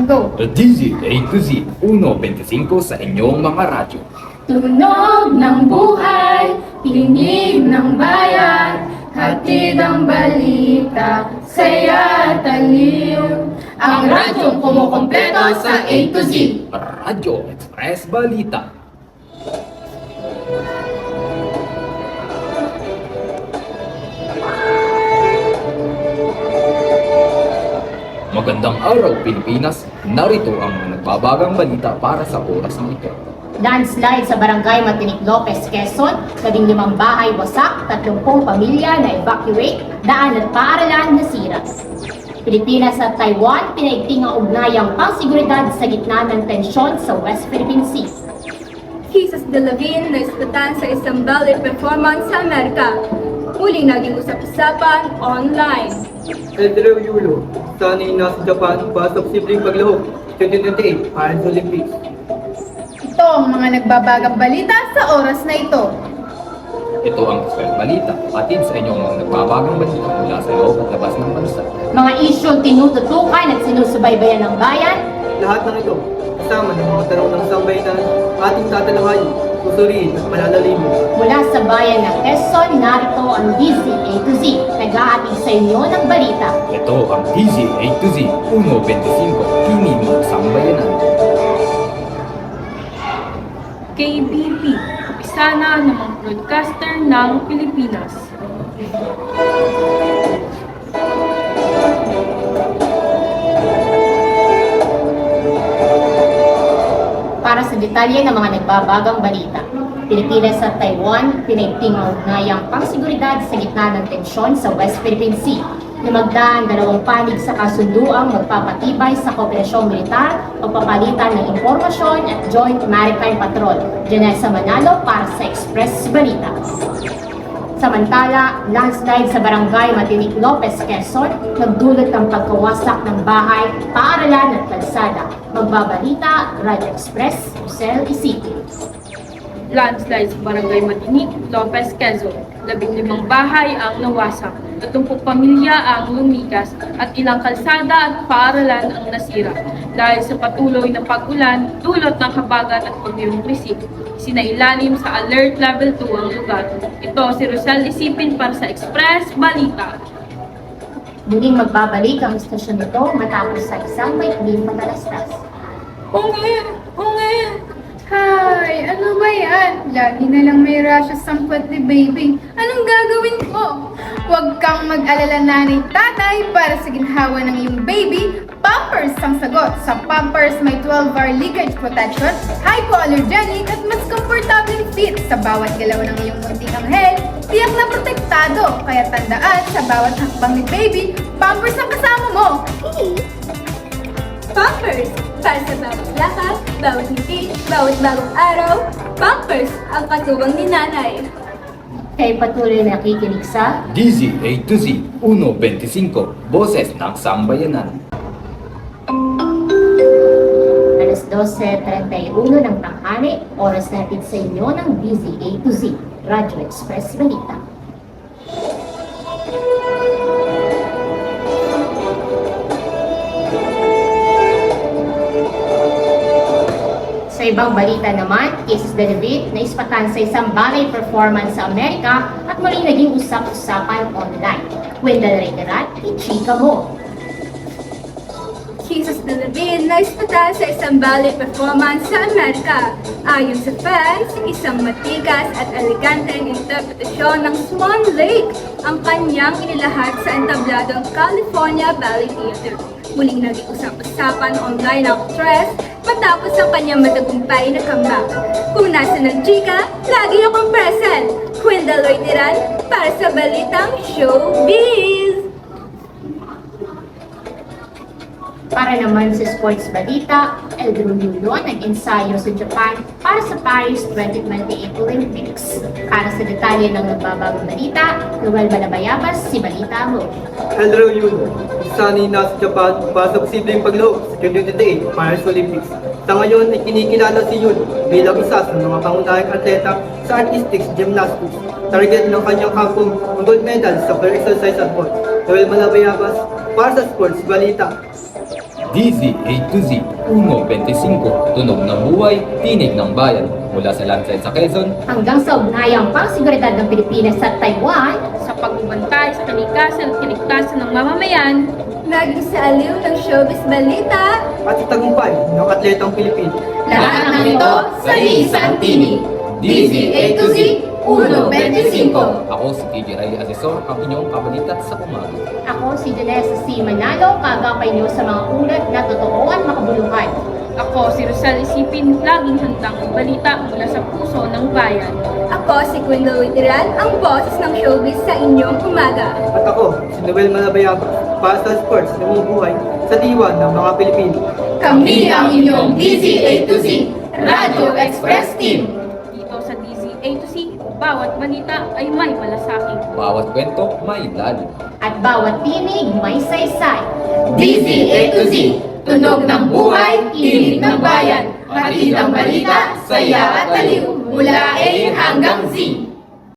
ito. The Dizzy A to Z 1.25 sa inyong mga radyo. Tunog ng buhay, tinig ng bayan, hatid ang balita, saya at aliw. Ang radyong kumukumpleto sa A to Z. Radyo Express Balita. Magandang araw, Pilipinas! Narito ang mga nagbabagang balita para sa oras ng ito. Landslide sa Barangay Matinik Lopez, Quezon, 15 bahay wasak, 30 pamilya na evacuate, daan at paaralan nasira. Pilipinas at Taiwan, pinaigting ang ugnayang pangseguridad sa gitna ng tensyon sa West Philippine Sea. Jesus de Lavin na ispatan sa isang ballet performance sa Amerika. Muling naging usap-usapan online. Pedro Yulo, sanay nasa Japan para sa posibleng paglahok 2028 Paris Olympics. Ito ang mga nagbabagang balita sa oras na ito. Ito ang Express Balita, atid sa inyong mga nagbabagang balita mula sa loob at labas ng bansa. Mga isyong tinututukan at sinusubaybayan ng bayan, Lahat ng ito, kasama ng mga tanong ng sambayanan, ating tatalakayin, susuriin at malalalimin. mula sa bayan ng Quezon, narito ang Dizzy A to Z, nag-aatid sa inyo ng balita. Ito ang Dizzy A to Z 1.25, kinig magsambayanan. KBP, kapisana ng mga broadcaster ng Pilipinas. Para sa detalye ng mga nagbabagang balita, Pilipinas at Taiwan, pinaigting ang ugnayang pangseguridad sa gitna ng tensyon sa West Philippine Sea. Lumagdaan dalawang panig sa kasunduang magpapatibay sa kooperasyong militar, pagpapalitan ng impormasyon at joint maritime patrol. Janessa Manalo para sa Express Balita. Samantala, landslide sa Barangay Matinik Lopez, Quezon, nagdulot ng pagkawasak ng bahay, paaralan at kalsada. Magbabalita, Radyo Express, Rosel Isiki. Landslide sa Barangay Matinik, Lopez, Quezon. 15 bahay ang nawasak, 30 pamilya ang lumikas at ilang kalsada at paaralan ang nasira. Dahil sa patuloy na pag-ulan, dulot ng habagat at pagyong krisip. Sinailalim sa Alert Level 2 ang lugar. Ito si Rosel Isipin para sa Express Balita. Muling magbabalik ang istasyon nito matapos sa isang maikling patalastas. Hay, ano ba yan? Lagi na lang may rashes ang pati baby. Anong gagawin ko? Huwag kang mag-alala nanay tatay para sa ginhawa ng iyong baby. Pampers ang sagot. Sa Pampers may 12-hour leakage protection, hypoallergenic at mas komportabling fit sa bawat galaw ng iyong munting anghel. Tiyak na protektado. Kaya tandaan, sa bawat hakbang ni baby, Pampers ang kasama mo. Pampers! Para sa bawat lakad, bawat ngiti, bawat bagong araw, Pampers ang katuwang ni nanay. Kay patuloy na nakikinig sa Dizzy A to Z 1.25, boses ng sambayanan. alas 12:31 ng tanghali, oras natin sa inyo ng Dizzy A to Z, Radyo Express Balita. Sa ibang balita naman, Jesus de David na ispatan sa isang ballet performance sa Amerika at muling naging usap-usapan online. Wendell Reiterat, i-chika mo. Jesus de Lavin na ispatan sa isang ballet performance sa Amerika. Ayon sa fans, isang matigas at eleganteng interpretasyon ng Swan Lake ang kanyang inilahad sa entabladong California Ballet Theater. Muling naging usap-usapan online ang actress matapos ang kanyang matagumpay na comeback. Kung nasa ng chika, lagi akong present. Wendell Reiteran para sa Balitang Showbiz! Para naman sa sports balita, Eldro Yulo nag-ensayo sa Japan para sa Paris 2028 Olympics. Para sa detalye ng nagbabagong balita, Noel Balabayabas, si Balita Mo. Pedro Yulo, sanay nasa Japan para sa posibleng paglahok sa 2028 Paris Olympics. Sa ngayon ay kinikilala si Yulo bilang isa sa mga pangunahing atleta sa artistics gymnastics. Target ng kanyang kampong ang gold medal sa per exercise at ball. Noel Balabayabas para sa sports balita. DZ A to Z 1.25 Tunog ng buhay, tinig ng bayan. Mula sa landslide sa Quezon, Hanggang sa ugnayang pangseguridad ng Pilipinas sa Taiwan, Sa pagbabantay sa kalikasan at kaligtasan ng mamamayan, Naging sa aliw ng showbiz balita. At sa tagumpay ng atletang Pilipino. Lahat ng ito sa isang tinig. DZ A to Z 1.25. ako si TJ Riley Asesor, ang inyong kabalitat sa umaga. ako si Janessa C. Manalo, kagapay niyo sa mga ulat na totoo at makabuluhan. ako si Rosal Isipin, laging handang balita mula sa puso ng bayan. Ako si Quindel Witiran, ang boses ng showbiz sa inyong umaga. At ako, si Noel Malabayaba, para sa sports na bumubuhay sa diwa ng mga Pilipino. Kami ang inyong DZ A to Z Radio Express Team. Dito sa DZ A to Z, bawat balita ay may malasakit. Bawat kwento may lalim. At bawat tinig may saysay. DZ A to Z Tunog ng buhay, tinig ng bayan. Hatid ang balita, saya at aliw. Mula A hanggang Z.